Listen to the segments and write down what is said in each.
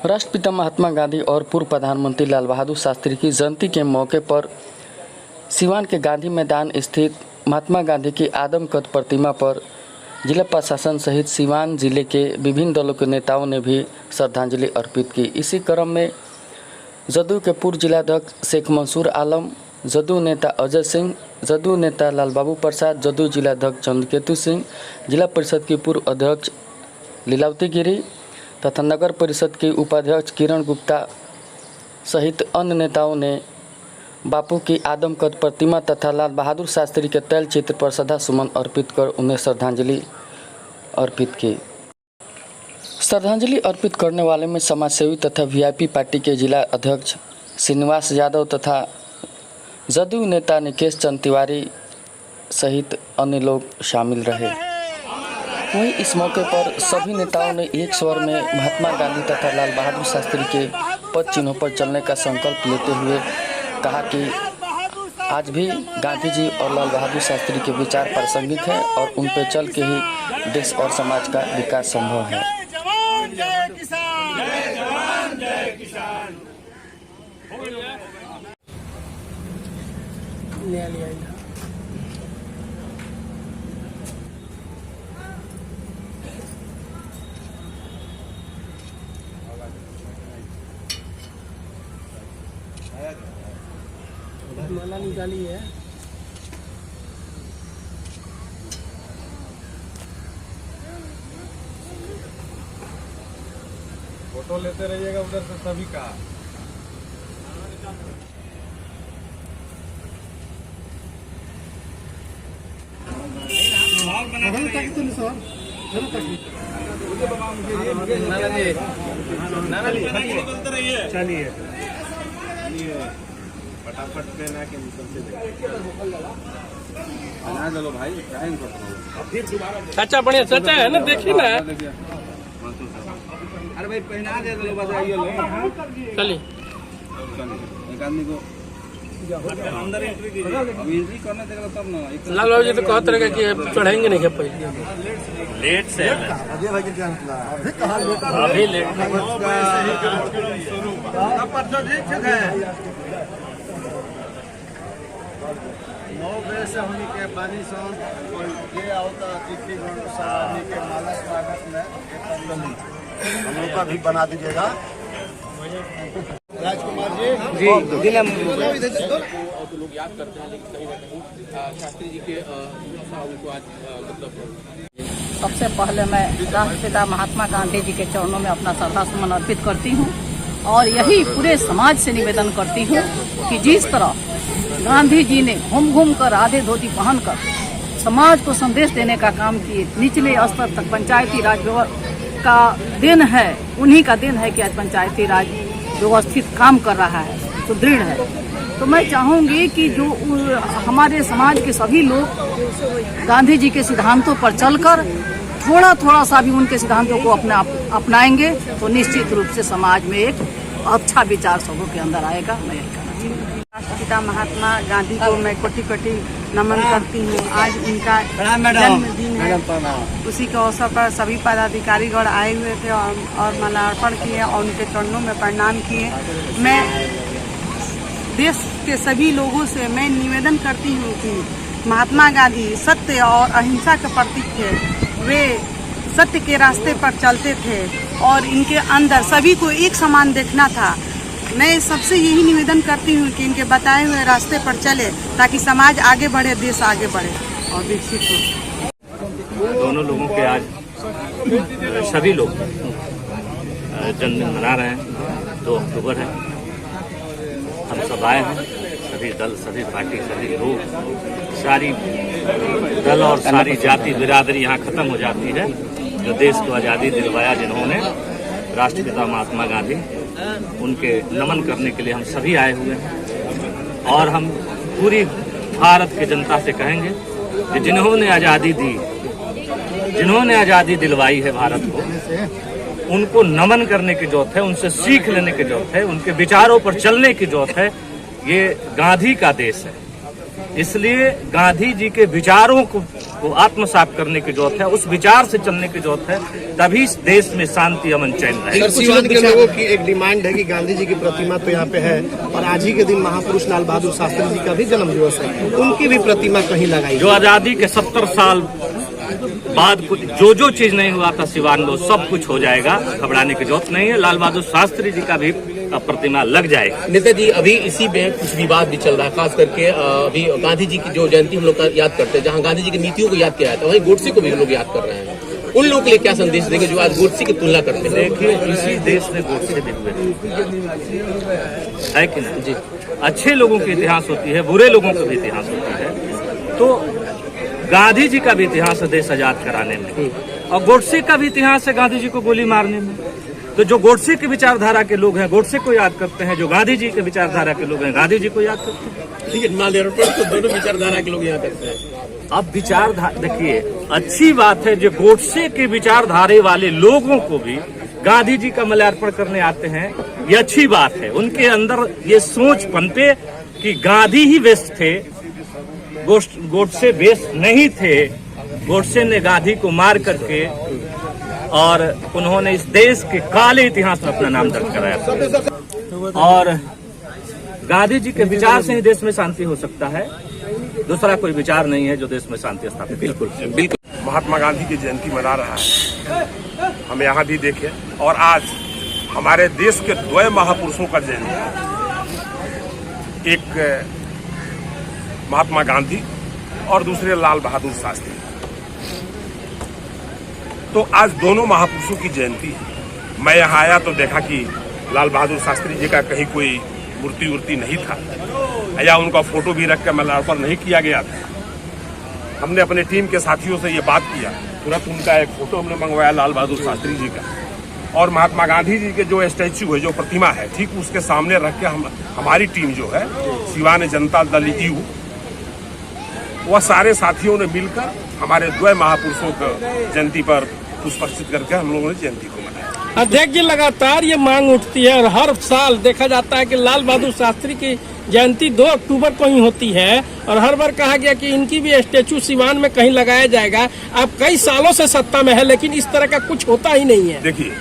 राष्ट्रपिता महात्मा गांधी और पूर्व प्रधानमंत्री लाल बहादुर शास्त्री की जयंती के मौके पर सिवान के गांधी मैदान स्थित महात्मा गांधी की आदमकद प्रतिमा पर जिला प्रशासन सहित सिवान जिले के विभिन्न दलों के नेताओं ने भी श्रद्धांजलि अर्पित की। इसी क्रम में जदयू के पूर्व जिलाध्यक्ष शेख मंसूर आलम, जदयू नेता अजय सिंह, जदयू नेता लाल बाबू प्रसाद, जदयू जिलाध्यक्ष चंद्रकेतु सिंह, जिला परिषद की पूर्व अध्यक्ष लीलावती गिरी तथा नगर परिषद के उपाध्यक्ष किरण गुप्ता सहित अन्य नेताओं ने बापू की आदमकद प्रतिमा तथा लाल बहादुर शास्त्री के तैल चित्र पर श्रद्धा सुमन अर्पित कर उन्हें श्रद्धांजलि अर्पित की। श्रद्धांजलि अर्पित करने वाले में समाजसेवी तथा वीआईपी पार्टी के जिला अध्यक्ष श्रीनिवास यादव तथा जदयू नेता निकेश चंद तिवारी सहित अन्य लोग शामिल रहे। वहीं इस मौके पर सभी नेताओं ने एक स्वर में महात्मा गांधी तथा लाल बहादुर शास्त्री के पद चिन्हों पर चलने का संकल्प लेते हुए कहा कि आज भी गांधी जी और लाल बहादुर शास्त्री के विचार प्रासंगिक हैं और उन पर चल के ही देश और समाज का विकास संभव है। माला निकाली है। फोटो लेते रहिएगा उधर से सभी का। चलिए फटाफट लेना के बना दो भाई। चाचा बढ़िया चाचा है ना, देखिए ना। अरे भाई पहना दे दो, बताइए लो। चलिए एक आदमी को अंदर एंट्री करने देगा तब ना। लाल बाबू जी तो कहते रहे कि चढ़ाएंगे नहीं क्या पहले लेट से अभी लेट से होने के बानी ये होता चिट्ठी के माला स्वागत में हम लोग का भी बना दीजिएगा। राजकुमार जी जिला तो लोग याद करते हैं, लेकिन कहीं ना कहीं शास्त्री जी के उनको आज मतलब सबसे पहले मैं राष्ट्रपिता महात्मा गांधी जी के चरणों में अपना श्रद्धा सुमन अर्पित करती हूँ और यही पूरे समाज से निवेदन करती हूँ कि जिस तरह गांधी जी ने घूम घूम कर आधे धोती पहनकर समाज को संदेश देने का काम किए, निचले स्तर तक पंचायती राज का दिन है, उन्हीं का दिन है कि आज पंचायती राज व्यवस्थित काम कर रहा है, सुदृढ़ है। तो मैं चाहूंगी कि जो हमारे समाज के सभी लोग गांधी जी के सिद्धांतों पर चलकर थोड़ा थोड़ा सा भी उनके सिद्धांतों को अपनाएंगे तो निश्चित रूप से समाज में एक अच्छा विचार सबों के अंदर आएगा। मैं यही कहना चाहूँगी। राष्ट्रपिता महात्मा गांधी को मैं कोटि कोटि नमन करती हूँ। आज उनका जन्मदिन है, उसी के अवसर पर सभी पदाधिकारीगण आए हुए थे और माल्यार्पण किए और उनके चरणों में प्रणाम किए। मैं देश के सभी लोगों से मैं निवेदन करती हूँ कि महात्मा गांधी सत्य और अहिंसा के प्रतीक थे। वे सत्य के रास्ते पर चलते थे और इनके अंदर सभी को एक समान देखना था। मैं सबसे यही निवेदन करती हूँ कि इनके बताए हुए रास्ते पर चले ताकि समाज आगे बढ़े, देश आगे बढ़े और विकसित हो। दोनों लोगों के आज सभी लोग जन्मदिन मना रहे हैं। 2 अक्टूबर है। हम सब आए हैं, सभी दल, सभी पार्टी, सभी लोग, सारी दल और सारी जाति बिरादरी यहाँ खत्म हो जाती है। जो देश को आज़ादी दिलवाया जिन्होंने, राष्ट्रपिता महात्मा गांधी, उनके नमन करने के लिए हम सभी आए हुए हैं। और हम पूरी भारत की जनता से कहेंगे कि जिन्होंने आज़ादी दी, जिन्होंने आज़ादी दिलवाई है भारत को, उनको नमन करने की जरूरत है, उनसे सीख लेने की जरूरत है, उनके विचारों पर चलने की जरूरत है। ये गांधी का देश है, इसलिए गांधी जी के विचारों को को आत्मसात करने की जरूरत है, उस विचार से चलने की जरूरत है, तभी इस देश में शांति अमन चैन रहेगा। सीवान के लोगों की एक डिमांड है कि गांधी जी की प्रतिमा तो यहाँ पे है और आज ही के दिन महापुरुष लाल बहादुर शास्त्री जी का भी जन्म दिवस है, उनकी भी प्रतिमा कहीं लगाई। जो आजादी के 70 साल बाद जो चीज नहीं हुआ था सिवान में, सब कुछ हो जाएगा, घबराने की जरूरत नहीं है। लाल बहादुर शास्त्री जी का भी प्रतिमा लग जाएगा। नेताजी, अभी इसी में कुछ विवाद भी चल रहा है, खास करके अभी गांधी जी की जो जयंती हम लोग याद करते हैं, जहां गांधी जी की नीतियों को याद किया जाता है, वहीं गोडसे को भी हम लोग याद कर रहे हैं। उन लोगों के लिए क्या संदेश देंगे जो आज गोडसे की तुलना करते हैं? देखिए, इसी देश में गोडसे भी हुए है कि नहीं जी। अच्छे लोगों की इतिहास होती है, बुरे लोगों का भी इतिहास होती है। तो गांधी जी का भी इतिहास है देश आजाद कराने में, और गोडसे का भी इतिहास है गांधी जी को गोली मारने में। तो जो गोडसे की विचारधारा के लोग हैं गोडसे को याद करते हैं, जो गांधी जी के विचारधारा के लोग हैं गांधी जी को याद करते हैं। ठीक है, माल्यार्पण तो दोनों विचारधारा के लोग यहाँ करते हैं। अब विचारधारा देखिए, अच्छी बात है जो गोडसे के विचारधारे वाले लोगों को भी गांधी जी का माल्यार्पण करने आते हैं, ये अच्छी बात है। उनके अंदर ये सोच पनपे कि गांधी ही बेस्ट थे, गोडसे बेस्ट नहीं थे। गोडसे ने गांधी को मार करके और उन्होंने इस देश के काले इतिहास में अपना नाम दर्ज कराया था। और गांधी जी के विचार से ही देश में शांति हो सकता है, दूसरा कोई विचार नहीं है जो देश में शांति स्थापित। बिल्कुल बिल्कुल। महात्मा गांधी की जयंती मना रहा है, हम यहाँ भी देखें, और आज हमारे देश के दो महापुरुषों का जयंती, एक महात्मा गांधी और दूसरे लाल बहादुर शास्त्री। तो आज दोनों महापुरुषों की जयंती है। मैं यहाँ आया तो देखा कि लाल बहादुर शास्त्री जी का कहीं कोई मूर्ति नहीं था, या उनका फोटो भी रख के माल्यार्पण नहीं किया गया था। हमने अपने टीम के साथियों से ये बात किया, तुरंत उनका एक फोटो हमने मंगवाया लाल बहादुर शास्त्री जी का, और महात्मा गांधी जी के जो स्टैच्यू है, जो प्रतिमा है, ठीक उसके सामने रख के हमारी टीम जो है सिवान जनता दल यू, वह सारे साथियों ने मिलकर हमारे दो महापुरुषों को जयंती पर पुष्प अर्पित करके हम लोगों ने जयंती को मनाया। अध्यक्ष जी, लगातार ये मांग उठती है और हर साल देखा जाता है कि लाल बहादुर शास्त्री की जयंती 2 अक्टूबर को ही होती है, और हर बार कहा गया कि इनकी भी स्टेचू सिवान में कहीं लगाया जाएगा। आप कई सालों से सत्ता में है, लेकिन इस तरह का कुछ होता ही नहीं है। देखिए,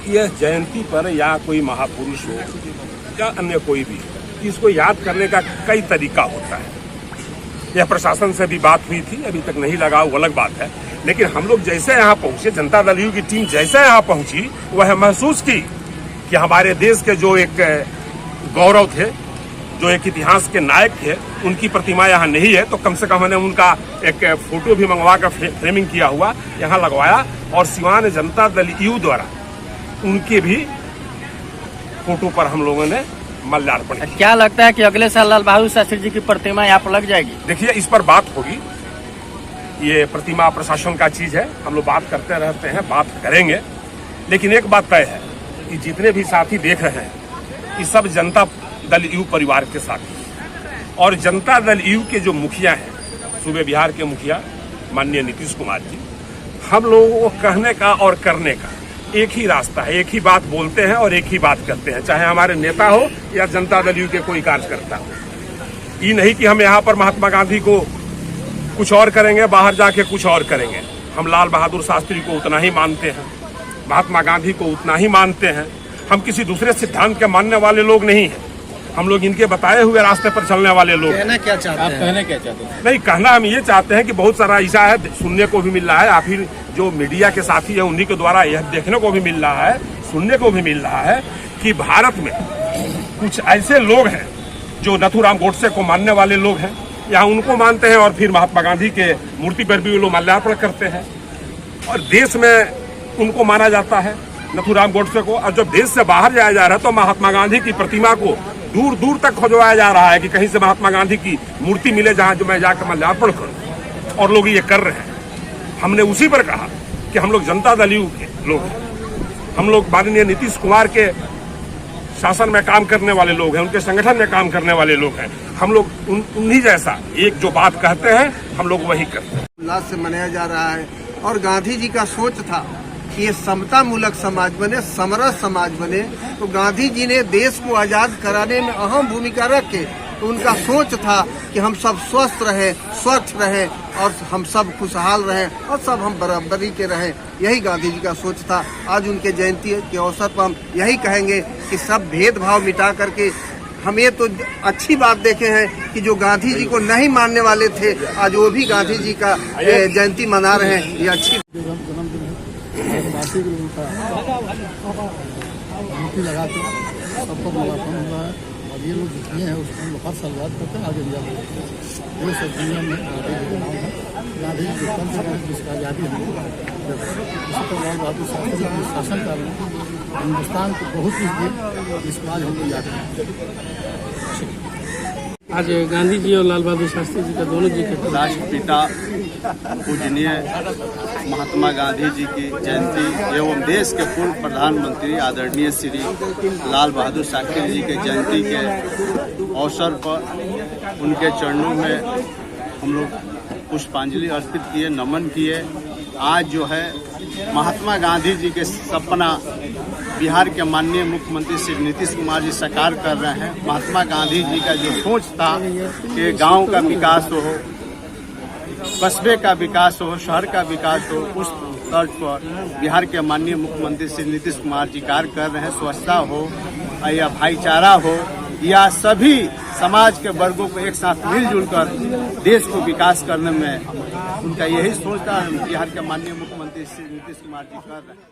यह जयंती पर या कोई महापुरुष हो या अन्य कोई भी, इसको याद करने का कई तरीका होता है। यह प्रशासन से भी बात हुई थी, अभी तक नहीं लगा, वो अलग बात है। लेकिन हम लोग जैसे यहाँ पहुंचे, जनता दल यू की टीम जैसे यहाँ पहुंची, वह महसूस की कि हमारे देश के जो एक गौरव थे, जो एक इतिहास के नायक थे, उनकी प्रतिमा यहाँ नहीं है। तो कम से कम हमने उनका एक फोटो भी मंगवा कर फ्रेमिंग किया हुआ यहाँ लगवाया, और सिवान जनता दल यू द्वारा उनके भी फोटो पर हम लोगों ने माल्यार्पण किया। क्या लगता है कि अगले साल लाल बहादुर शास्त्री जी की प्रतिमा यहाँ पर लग जाएगी? देखिए, इस पर बात होगी, ये प्रतिमा प्रशासन का चीज है, हम लोग बात करते रहते हैं, बात करेंगे। लेकिन एक बात तय है कि जितने भी साथी देख रहे हैं, ये सब जनता दल यू परिवार के साथी, और जनता दल यू के जो मुखिया हैं, सूबे बिहार के मुखिया माननीय नीतीश कुमार जी, हम लोगों को कहने का और करने का एक ही रास्ता है, एक ही बात बोलते हैं और एक ही बात करते हैं, चाहे हमारे नेता हो या जनता दल यू के कोई कार्यकर्ता हो। ये नहीं कि हम यहाँ पर महात्मा गांधी को कुछ और करेंगे, बाहर जाके कुछ और करेंगे। हम लाल बहादुर शास्त्री को उतना ही मानते हैं, महात्मा गांधी को उतना ही मानते हैं। हम किसी दूसरे सिद्धांत के मानने वाले लोग नहीं हैं, हम लोग इनके बताए हुए रास्ते पर चलने वाले लोग। कहना क्या चाहते हैं? कहना क्या चाहते हैं? नहीं, कहना हम ये चाहते हैं कि बहुत सारा ऐसा है, सुनने को भी मिल रहा है, या फिर जो मीडिया के साथी है उन्हीं के द्वारा यह देखने को भी मिल रहा है, सुनने को भी मिल रहा है कि भारत में कुछ ऐसे लोग हैं जो नथुराम गोडसे को मानने वाले लोग हैं, या उनको मानते हैं, और फिर महात्मा गांधी के मूर्ति पर भी लोग माल्यार्पण करते हैं, और देश में उनको माना जाता है नथुराम गोडसे को। और जब देश से बाहर जाया जा रहा है तो महात्मा गांधी की प्रतिमा को दूर दूर तक खोजवाया जा रहा है कि कहीं से महात्मा गांधी की मूर्ति मिले जहां जो मैं जाकर माल्यार्पण करूं, और लोग ये कर रहे हैं। हमने उसी पर कहा कि हम लोग जनता दल यू के लोग हैं, हम लोग माननीय नीतीश कुमार के शासन में काम करने वाले लोग हैं, उनके संगठन में काम करने वाले लोग हैं। हम लोग उन्हीं जैसा एक जो बात कहते हैं हम लोग वही करते हैं। उल्लास से मनाया जा रहा है, और गांधी जी का सोच था कि ये समता मूलक समाज बने, समरस समाज बने। तो गांधी जी ने देश को आजाद कराने में अहम भूमिका रख के तो उनका सोच था कि हम सब स्वस्थ रहे, स्वच्छ रहे और हम सब खुशहाल रहें और सब हम बराबरी के रहें। यही गांधी जी का सोच था। आज उनके जयंती के अवसर पर हम यही कहेंगे कि सब भेदभाव मिटा करके हम ये तो अच्छी बात देखे हैं कि जो गांधी जी को नहीं मानने वाले थे आज वो भी गांधी जी का जयंती मना रहे हैं। ये अच्छी लगाते सबको मुलाकात हुआ है और ये लोग जितने हैं उसको लोग हर साल याद करते हैं, आगे भी याद करते हैं। ये सब दुनिया में गांधी जी का नाम है। गांधी जी जो तंत्र है जिसका आज़ादी हम लोग इसी तरह लाल बहादुर शास्त्री जी के शासन काल में हिंदुस्तान को बहुत कुछ दिए जिसको आज हम लोग याद करते हैं। आज गांधी जी और लाल बहादुर शास्त्री जी का दोनों जी के राष्ट्रपिता पूजनीय महात्मा गांधी जी की जयंती एवं देश के पूर्व प्रधानमंत्री आदरणीय श्री लाल बहादुर शास्त्री जी के जयंती के अवसर पर उनके चरणों में हम लोग पुष्पांजलि अर्पित किए, नमन किए। आज जो है महात्मा गांधी जी के सपना बिहार के माननीय मुख्यमंत्री श्री नीतीश कुमार जी साकार कर रहे हैं। महात्मा गांधी जी का जो सोच था कि गांव का विकास हो, कस्बे का विकास हो, शहर का विकास हो, उस तर्ज पर बिहार के माननीय मुख्यमंत्री श्री नीतीश कुमार जी कार्य कर रहे हैं। स्वच्छता हो या भाईचारा हो या सभी समाज के वर्गों को एक साथ मिलजुल कर देश को विकास करने में उनका यही सोच था। बिहार के माननीय मुख्यमंत्री श्री नीतीश कुमार जी कर रहे हैं।